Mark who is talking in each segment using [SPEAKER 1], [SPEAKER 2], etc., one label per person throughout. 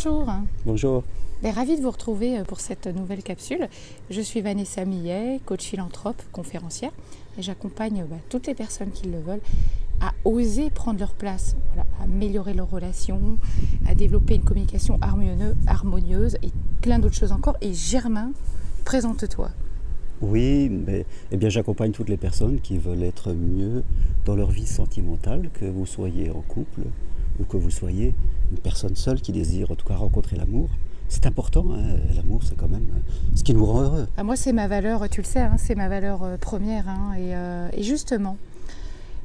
[SPEAKER 1] Bonjour.
[SPEAKER 2] Bonjour.
[SPEAKER 1] Ravie de vous retrouver pour cette nouvelle capsule. Je suis Vanessa Millet, coach philanthrope, conférencière, et j'accompagne toutes les personnes qui le veulent à oser prendre leur place, à améliorer leurs relations, à développer une communication harmonieuse et plein d'autres choses encore. Et Germain, présente-toi.
[SPEAKER 2] Oui, j'accompagne toutes les personnes qui veulent être mieux dans leur vie sentimentale, que vous soyez en couple ou que vous soyez une personne seule qui désire en tout cas rencontrer l'amour. C'est important, hein, l'amour c'est quand même ce qui nous rend heureux.
[SPEAKER 1] Moi c'est ma valeur, tu le sais, c'est ma valeur première. Et justement,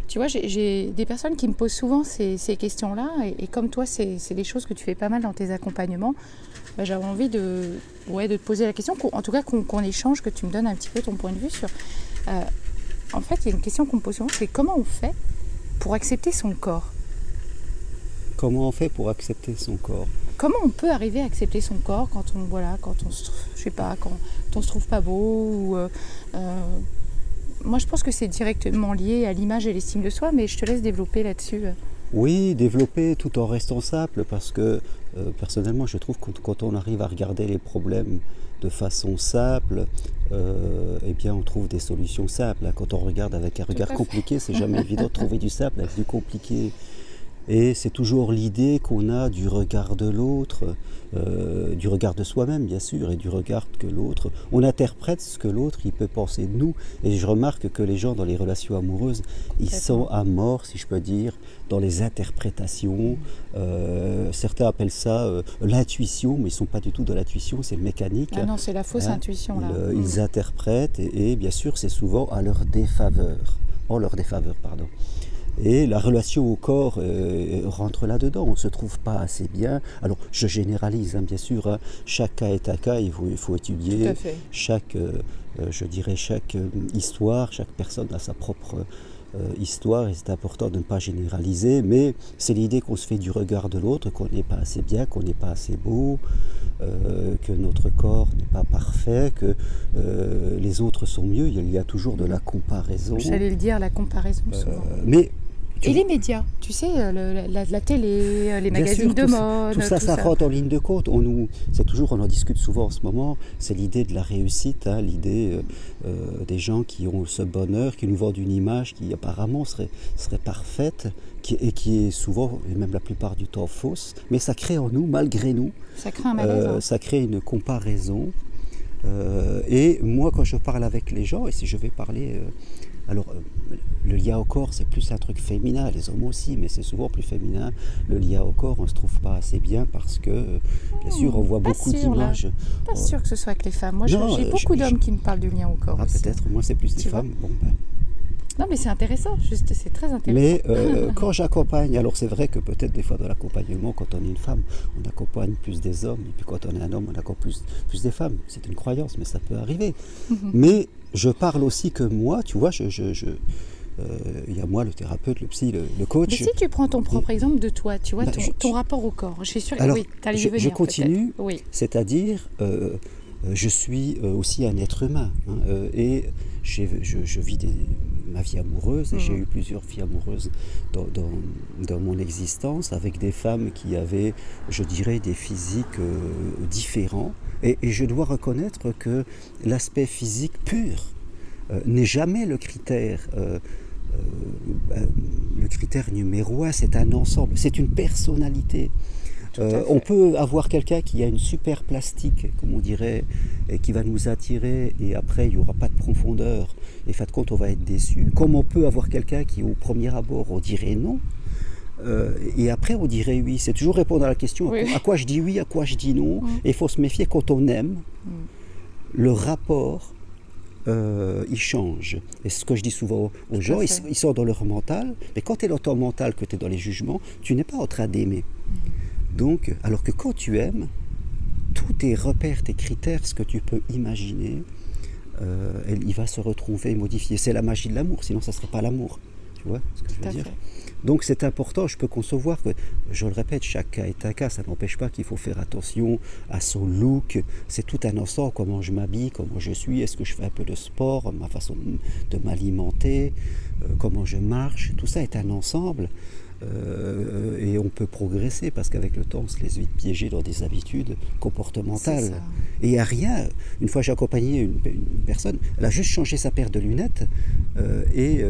[SPEAKER 1] tu vois, j'ai des personnes qui me posent souvent ces questions-là, et comme toi, c'est des choses que tu fais pas mal dans tes accompagnements. J'avais envie de te poser la question, en tout cas qu'on échange, que tu me donnes un petit peu ton point de vue sur... en fait, il y a une question qu'on me pose souvent, c'est comment on fait pour accepter son corps ?
[SPEAKER 2] Comment on fait pour accepter son corps ?
[SPEAKER 1] Comment on peut arriver à accepter son corps quand on se trouve pas beau Moi, je pense que c'est directement lié à l'image et l'estime de soi, mais je te laisse développer là-dessus.
[SPEAKER 2] Oui, développer tout en restant simple, parce que personnellement, je trouve que quand on arrive à regarder les problèmes de façon simple, on trouve des solutions simples. Quand on regarde avec un regard compliqué, c'est jamais évident de trouver du simple avec du compliqué. Et c'est toujours l'idée qu'on a du regard de l'autre, du regard de soi-même bien sûr, et du regard que l'autre, on interprète ce que l'autre il peut penser de nous. Et je remarque que les gens dans les relations amoureuses, ils sont à mort, si je peux dire, dans les interprétations. Certains appellent ça l'intuition, mais ils ne sont pas du tout dans l'intuition, c'est mécanique.
[SPEAKER 1] Ah non, c'est la fausse intuition.
[SPEAKER 2] Ils interprètent et bien sûr c'est souvent à leur défaveur, pardon. Et la relation au corps rentre là-dedans, on ne se trouve pas assez bien. Alors je généralise bien sûr, chaque cas est un cas, il faut étudier chaque histoire, chaque personne a sa propre histoire, et c'est important de ne pas généraliser, mais c'est l'idée qu'on se fait du regard de l'autre, qu'on n'est pas assez bien, qu'on n'est pas assez beau, que notre corps n'est pas parfait, que les autres sont mieux, il y a toujours de la comparaison.
[SPEAKER 1] J'allais le dire, la comparaison souvent. Et les médias, tu sais, la télé, les magazines de mode...
[SPEAKER 2] Tout ça rentre en ligne de compte. On en discute souvent en ce moment, c'est l'idée de la réussite, l'idée des gens qui ont ce bonheur, qui nous vendent une image qui apparemment serait parfaite, et qui est souvent, et même la plupart du temps, fausse, mais ça crée en nous, malgré nous,
[SPEAKER 1] ça crée un malaise.
[SPEAKER 2] Ça crée une comparaison. Et moi, quand je parle avec les gens, et si je vais parler... le lien au corps, c'est plus un truc féminin, les hommes aussi, mais c'est souvent plus féminin. Le lien au corps, on ne se trouve pas assez bien parce que, bien sûr, on voit beaucoup d'images.
[SPEAKER 1] Pas sûr que ce soit avec les femmes. Moi, j'ai beaucoup d'hommes qui me parlent du lien au corps.
[SPEAKER 2] Peut-être, moi, c'est plus des femmes.
[SPEAKER 1] Non, mais c'est intéressant, c'est très intéressant.
[SPEAKER 2] Mais quand j'accompagne, alors c'est vrai que peut-être des fois dans l'accompagnement, quand on est une femme, on accompagne plus des hommes, et puis quand on est un homme, on accompagne plus des femmes. C'est une croyance, mais ça peut arriver. Mais je parle aussi que moi, tu vois, il y a moi, le thérapeute, le psy, le coach.
[SPEAKER 1] Mais si tu prends ton propre exemple de toi, tu vois, ton rapport au corps, je suis sûre que tu allais y venir.
[SPEAKER 2] Je continue, c'est-à-dire, je suis aussi un être humain, et je vis ma vie amoureuse, et j'ai eu plusieurs vies amoureuses dans mon existence, avec des femmes qui avaient, je dirais, des physiques différents. Et je dois reconnaître que l'aspect physique pur n'est jamais le critère. Le critère numéro 1, c'est un ensemble, c'est une personnalité. On peut avoir quelqu'un qui a une super plastique, comme on dirait, et qui va nous attirer, et après il n'y aura pas de profondeur, et fin de compte on va être déçu. Comme on peut avoir quelqu'un qui au premier abord on dirait non, et après on dirait oui. C'est toujours répondre à la question, à quoi je dis oui, à quoi je dis non. Et il faut se méfier, quand on aime, le rapport il change. Et ce que je dis souvent aux gens, ils sont dans leur mental, mais quand tu es dans ton mental, que tu es dans les jugements, tu n'es pas en train d'aimer. Donc, alors que quand tu aimes, tous tes repères, tes critères, ce que tu peux imaginer, il va se retrouver modifié. C'est la magie de l'amour, sinon ça ne serait pas l'amour. Tu vois ce que je veux dire ? Donc c'est important, je peux concevoir que, je le répète, chaque cas est un cas, ça n'empêche pas qu'il faut faire attention à son look, c'est tout un ensemble, comment je m'habille, comment je suis, est-ce que je fais un peu de sport, ma façon de m'alimenter, comment je marche, tout ça est un ensemble. Et on peut progresser parce qu'avec le temps, on se laisse vite piéger dans des habitudes comportementales. Et il n'y a rien. Une fois, j'ai accompagné une personne, elle a juste changé sa paire de lunettes et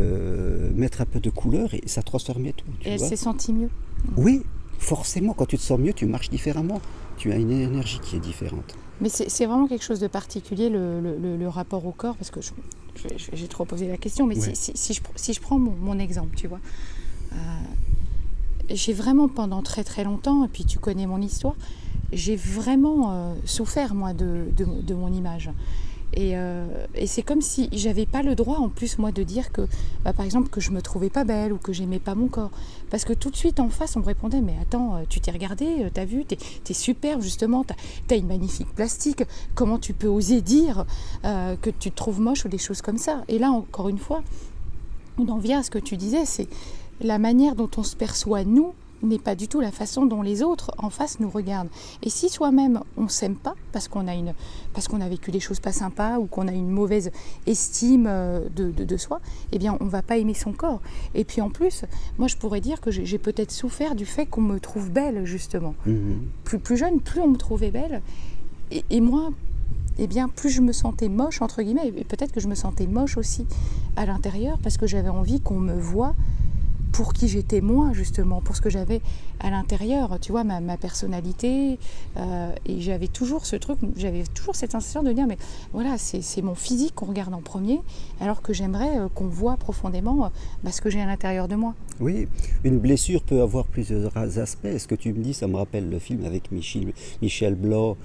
[SPEAKER 2] mettre un peu de couleur et ça transformait tout.
[SPEAKER 1] Et elle s'est sentie mieux.
[SPEAKER 2] Oui, forcément, quand tu te sens mieux, tu marches différemment. Tu as une énergie qui est différente.
[SPEAKER 1] Mais c'est vraiment quelque chose de particulier, le rapport au corps, parce que j'ai trop posé la question, mais ouais. si je prends mon exemple, tu vois, j'ai vraiment pendant très très longtemps, et puis tu connais mon histoire, j'ai vraiment souffert moi de mon image. Et c'est comme si j'avais pas le droit en plus moi de dire que, par exemple, que je me trouvais pas belle ou que j'aimais pas mon corps. Parce que tout de suite en face on me répondait mais attends, tu t'es regardée, t'as vu, t'es superbe justement, t'as une magnifique plastique, comment tu peux oser dire que tu te trouves moche ou des choses comme ça. Et là encore une fois, on en vient à ce que tu disais, c'est la manière dont on se perçoit nous n'est pas du tout la façon dont les autres en face nous regardent. Et si soi-même on s'aime pas parce qu'on a vécu des choses pas sympas ou qu'on a une mauvaise estime de soi, eh bien on va pas aimer son corps. Et puis en plus, moi je pourrais dire que j'ai peut-être souffert du fait qu'on me trouve belle justement. Plus jeune, plus on me trouvait belle. Et moi, eh bien plus je me sentais moche entre guillemets, et peut-être que je me sentais moche aussi à l'intérieur parce que j'avais envie qu'on me voie pour qui j'étais moi justement, pour ce que j'avais à l'intérieur, tu vois, ma personnalité, et j'avais toujours ce truc, j'avais toujours cette sensation de dire mais voilà, c'est mon physique qu'on regarde en premier, alors que j'aimerais qu'on voit profondément ce que j'ai à l'intérieur de moi.
[SPEAKER 2] Oui, une blessure peut avoir plusieurs aspects. Ce que tu me dis, ça me rappelle le film avec Michel Blanc,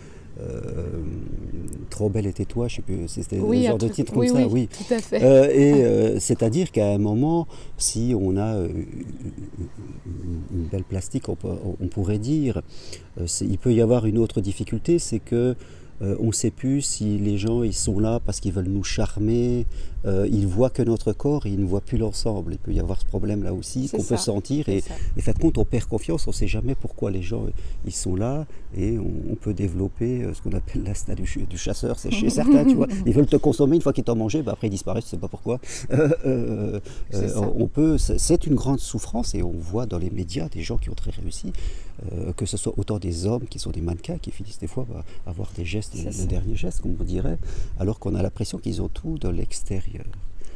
[SPEAKER 2] Trop belle était toi, je sais plus, c'était un genre de titre comme ça, oui.
[SPEAKER 1] Tout à fait.
[SPEAKER 2] C'est-à-dire qu'à un moment, si on a une belle plastique, on pourrait dire, il peut y avoir une autre difficulté, c'est que on ne sait plus si les gens ils sont là parce qu'ils veulent nous charmer, ils voient que notre corps et ils ne voient plus l'ensemble. Il peut y avoir ce problème là aussi qu'on peut sentir et fait compte on perd confiance, on ne sait jamais pourquoi les gens ils sont là et on peut développer ce qu'on appelle l'asthme du chasseur, c'est chez certains, tu vois, ils veulent te consommer, une fois qu'ils t'ont mangé, après ils disparaissent, je ne sais pas pourquoi. C'est une grande souffrance et on voit dans les médias des gens qui ont très réussi, que ce soit autant des hommes qui sont des mannequins qui finissent des fois par avoir des gestes, le dernier geste comme on dirait, alors qu'on a l'impression qu'ils ont tout de l'extérieur.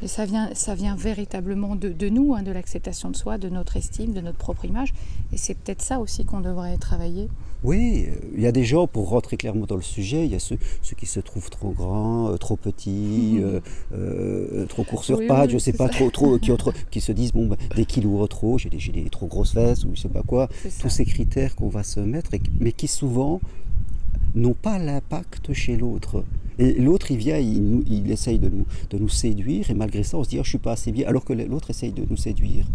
[SPEAKER 1] Et ça vient véritablement de nous, de l'acceptation de soi, de notre estime, de notre propre image. Et c'est peut-être ça aussi qu'on devrait travailler.
[SPEAKER 2] Oui, il y a des gens, pour rentrer clairement dans le sujet, il y a ceux qui se trouvent trop grands, trop petits, trop courts sur pattes, je ne sais pas, qui se disent, bon, des kilos trop, j'ai des trop grosses fesses, ou je ne sais pas quoi. Tous ces critères qu'on va se mettre, mais qui souvent n'ont pas l'impact chez l'autre. Et l'autre, il vient, il essaye de nous séduire, et malgré ça, on se dit, je ne suis pas assez bien, alors que l'autre essaye de nous séduire.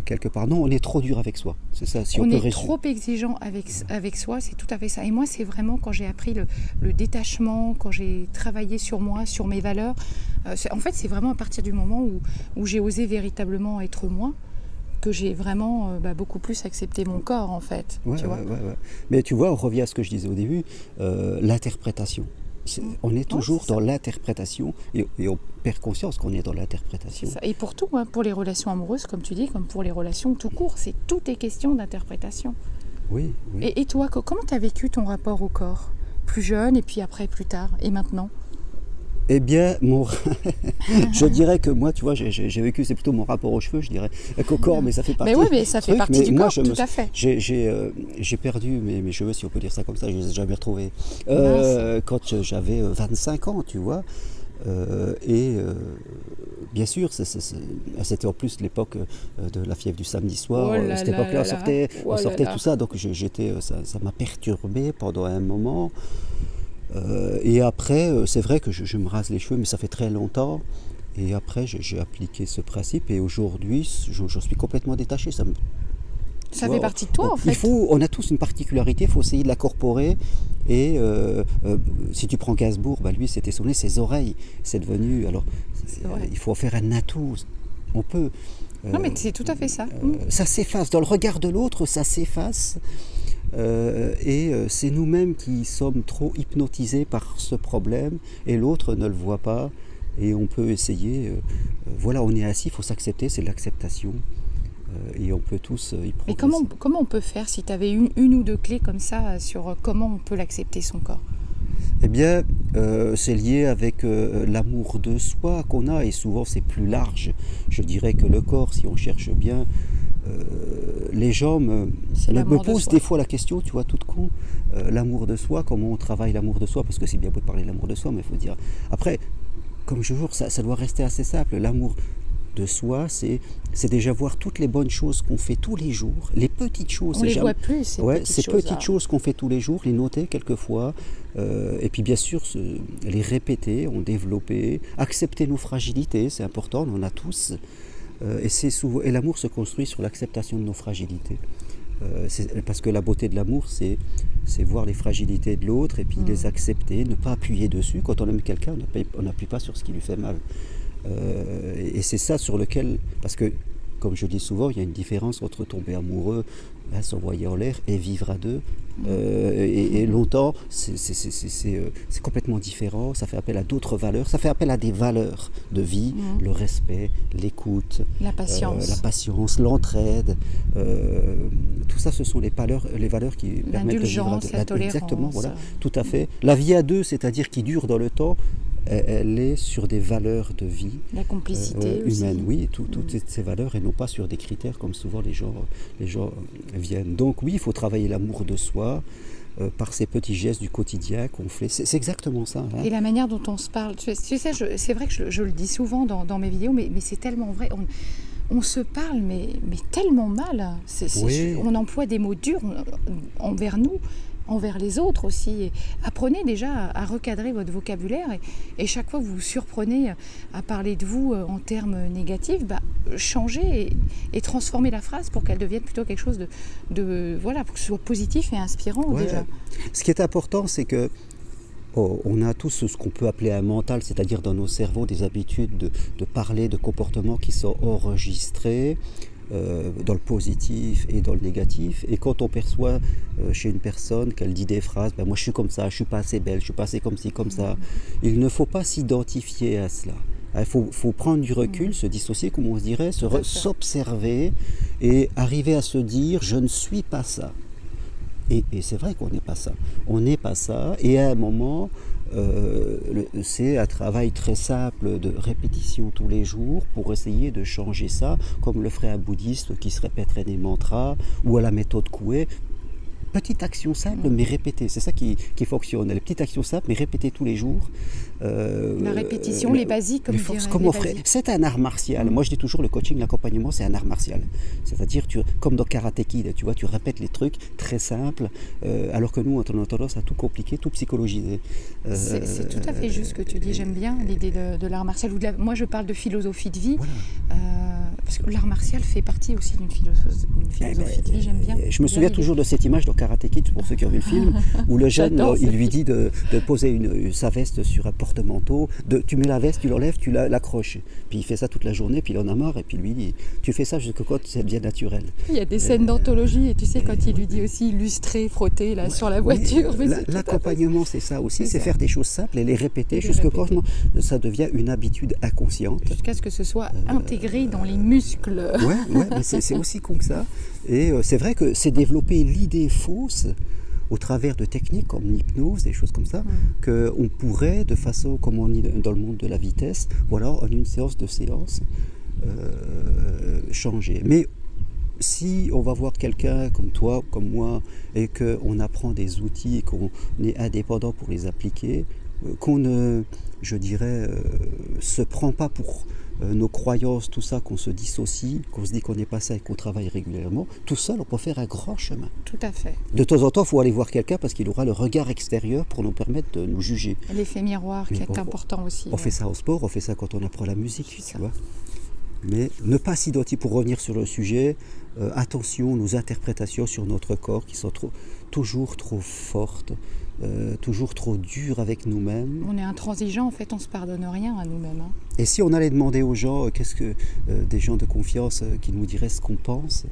[SPEAKER 2] Quelque part. Non, on est trop dur avec soi. C'est ça. Si on est
[SPEAKER 1] trop exigeant avec soi, c'est tout à fait ça. Et moi, c'est vraiment quand j'ai appris le détachement, quand j'ai travaillé sur moi, sur mes valeurs. En fait, c'est vraiment à partir du moment où j'ai osé véritablement être moi, que j'ai vraiment beaucoup plus accepté mon corps, en fait. Tu vois.
[SPEAKER 2] Mais tu vois, on revient à ce que je disais au début, l'interprétation. On est toujours dans l'interprétation et on perd conscience qu'on est dans l'interprétation.
[SPEAKER 1] Et pour tout, pour les relations amoureuses, comme tu dis, comme pour les relations tout court, tout est question d'interprétation.
[SPEAKER 2] Oui.
[SPEAKER 1] Et toi, comment tu as vécu ton rapport au corps? Plus jeune et puis après, plus tard, et maintenant?
[SPEAKER 2] Eh bien, je dirais que moi, tu vois, j'ai vécu, c'est plutôt mon rapport aux cheveux, je dirais, qu'au corps, mais ça fait partie.
[SPEAKER 1] Mais oui, mais ça fait partie du corps, tout à fait.
[SPEAKER 2] J'ai perdu mes cheveux, si on peut dire ça comme ça, je ne les ai jamais retrouvés. Quand j'avais 25 ans, tu vois. Bien sûr, c'était en plus l'époque de la fièvre du samedi soir. Cette époque-là, on sortait tout ça, donc ça m'a perturbé pendant un moment. Et après, c'est vrai que je me rase les cheveux, mais ça fait très longtemps. Et après, j'ai appliqué ce principe et aujourd'hui, j'en suis complètement détaché. Ça
[SPEAKER 1] fait partie de toi, en fait.
[SPEAKER 2] On a tous une particularité, il faut essayer de l'incorporer. Et si tu prends Gainsbourg, lui, c'était son nez, ses oreilles. C'est devenu... Alors, il faut en faire un atout. On peut...
[SPEAKER 1] non, mais c'est tout à fait ça.
[SPEAKER 2] Ça s'efface. Dans le regard de l'autre, ça s'efface. C'est nous-mêmes qui sommes trop hypnotisés par ce problème et l'autre ne le voit pas et on peut essayer, voilà, on est assis, il faut s'accepter, c'est de l'acceptation, et on peut tous y progresser.
[SPEAKER 1] Et comment on peut faire si tu avais une ou deux clés comme ça sur comment on peut l'accepter son corps?
[SPEAKER 2] Eh bien, c'est lié avec l'amour de soi qu'on a, et souvent c'est plus large, je dirais, que le corps, si on cherche bien. Les gens me posent des fois la question, tu vois, toute con, l'amour de soi, comment on travaille l'amour de soi, parce que c'est bien beau de parler de l'amour de soi, mais il faut dire... Après, comme toujours, ça doit rester assez simple. L'amour de soi, c'est déjà voir toutes les bonnes choses qu'on fait tous les jours, les petites choses.
[SPEAKER 1] On les voit plus, ces
[SPEAKER 2] petites choses qu'on fait tous les jours, les noter quelquefois, et puis bien sûr les répéter, en développer, accepter nos fragilités, c'est important, on en a tous, et l'amour se construit sur l'acceptation de nos fragilités. Parce que la beauté de l'amour, c'est voir les fragilités de l'autre et puis les accepter, ne pas appuyer dessus. Quand on aime quelqu'un, on n'appuie pas sur ce qui lui fait mal. Et c'est ça sur lequel, parce que, comme je dis souvent, il y a une différence entre tomber amoureux, s'envoyer en l'air, et vivre à deux. Et longtemps, c'est complètement différent. Ça fait appel à d'autres valeurs. Ça fait appel à des valeurs de vie, le respect, l'écoute,
[SPEAKER 1] la patience,
[SPEAKER 2] l'entraide. Tout ça, ce sont les valeurs qui permettent de vivre à deux.
[SPEAKER 1] La tolérance.
[SPEAKER 2] Exactement, voilà, tout à fait. La vie à deux, c'est-à-dire qui dure dans le temps, elle est sur des valeurs de vie.
[SPEAKER 1] La complicité
[SPEAKER 2] humaine,
[SPEAKER 1] aussi.
[SPEAKER 2] oui, toutes ces valeurs, et non pas sur des critères comme souvent les gens viennent. Donc oui, il faut travailler l'amour de soi par ces petits gestes du quotidien qu'on fait. C'est exactement ça. Hein.
[SPEAKER 1] Et la manière dont on se parle. Tu sais, c'est vrai que je le dis souvent dans mes vidéos, mais c'est tellement vrai. On se parle, mais tellement mal.
[SPEAKER 2] Oui.
[SPEAKER 1] On emploie des mots durs envers nous, envers les autres aussi. Et apprenez déjà à recadrer votre vocabulaire, et chaque fois que vous vous surprenez à parler de vous en termes négatifs, changez et transformez la phrase pour qu'elle devienne plutôt quelque chose voilà, pour que ce soit positif et inspirant déjà.
[SPEAKER 2] Ce qui est important, c'est que on a tous ce qu'on peut appeler un mental, c'est-à-dire dans nos cerveaux des habitudes de parler, de comportements qui sont enregistrés dans le positif et dans le négatif. Et quand on perçoit chez une personne qu'elle dit des phrases, moi je suis comme ça, je suis pas assez belle, je suis pas assez comme ci, comme ça, il ne faut pas s'identifier à cela. Il faut prendre du recul, se dissocier, comme on se dirait, s'observer et arriver à se dire je ne suis pas ça. Et c'est vrai qu'on n'est pas ça. On n'est pas ça. Et à un moment, c'est un travail très simple de répétition tous les jours pour essayer de changer ça, comme le ferait un bouddhiste qui se répéterait des mantras, ou à la méthode Coué. Petite action simple, mais répétée. C'est ça qui fonctionne. Les petites actions simples, mais répétées tous les jours.
[SPEAKER 1] La répétition, les basiques, comme
[SPEAKER 2] on ferait. C'est un art martial. Moi, je dis toujours, le coaching, l'accompagnement, c'est un art martial. C'est-à-dire, comme dans Karate Kid, tu vois, tu répètes les trucs très simples, alors que nous, on a tendance à tout compliquer, tout psychologiser.
[SPEAKER 1] C'est tout à fait juste ce que tu dis. J'aime bien l'idée de l'art martial. Moi, je parle de philosophie de vie. Voilà. Parce que l'art martial fait partie aussi d'une philosophie de vie, j'aime bien.
[SPEAKER 2] Je me souviens toujours de cette image dans Karate Kid, pour ceux qui ont vu le film, où le jeune, il lui dit de poser sa veste sur un porte-manteau, tu mets la veste, tu l'enlèves, tu l'accroches. Puis il fait ça toute la journée, puis il en a marre, et puis lui dit, tu fais ça jusqu'à quand ça devient naturel.
[SPEAKER 1] Il y a des scènes d'anthologie, et tu sais, quand il lui dit aussi lustrer, frotter sur la voiture.
[SPEAKER 2] L'accompagnement, c'est ça aussi, c'est faire des choses simples et les répéter jusqu'à quand ça devient une habitude inconsciente.
[SPEAKER 1] Jusqu'à ce que ce soit intégré dans les muscles.
[SPEAKER 2] Mais c'est aussi con que ça. Et c'est vrai que c'est développer l'idée fausse au travers de techniques comme l'hypnose, des choses comme ça, qu'on pourrait, de façon, comme on dit dans le monde de la vitesse, voilà, en une séance, changer. Mais si on va voir quelqu'un comme toi, comme moi, et qu'on apprend des outils et qu'on est indépendant pour les appliquer, qu'on ne, je dirais, se prend pas pour nos croyances, tout ça, qu'on se dissocie, qu'on se dit qu'on n'est pas ça et qu'on travaille régulièrement, tout seul, on peut faire un grand chemin.
[SPEAKER 1] Tout à fait.
[SPEAKER 2] De temps en temps, il faut aller voir quelqu'un parce qu'il aura le regard extérieur pour nous permettre de nous juger.
[SPEAKER 1] L'effet miroir qui est important aussi.
[SPEAKER 2] On fait ça au sport, on fait ça quand on apprend la musique, tu vois. Mais ne pas s'identifier, pour revenir sur le sujet, attention, nos interprétations sur notre corps qui sont toujours trop fortes, toujours trop dures avec nous-mêmes.
[SPEAKER 1] On est intransigeant, en fait, on ne se pardonne rien à nous-mêmes. Hein.
[SPEAKER 2] Et si on allait demander aux gens, des gens de confiance qui nous diraient ce qu'on pense,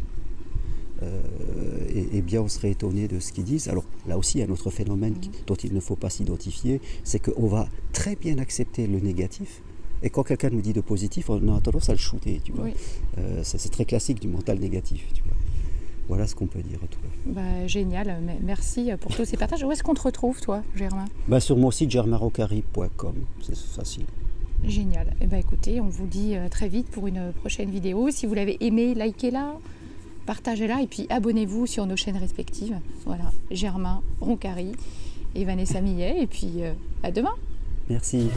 [SPEAKER 2] eh bien on serait étonné de ce qu'ils disent. Alors là aussi, il y a un autre phénomène dont il ne faut pas s'identifier, c'est qu'on va très bien accepter le négatif, Et quand quelqu'un nous dit de positif, on a tendance à le shooter, tu vois.
[SPEAKER 1] Oui.
[SPEAKER 2] C'est très classique du mental négatif, tu vois. Voilà ce qu'on peut dire, toi.
[SPEAKER 1] Bah, génial, merci pour tous ces partages. Où est-ce qu'on te retrouve, toi, Germain?
[SPEAKER 2] Sur mon site germainrocari.com, c'est facile.
[SPEAKER 1] Génial. Et écoutez, on vous dit très vite pour une prochaine vidéo. Si vous l'avez aimé, likez-la, partagez-la et puis abonnez-vous sur nos chaînes respectives. Voilà, Germain Roncari et Vanessa Millet. Et puis à demain.
[SPEAKER 2] Merci.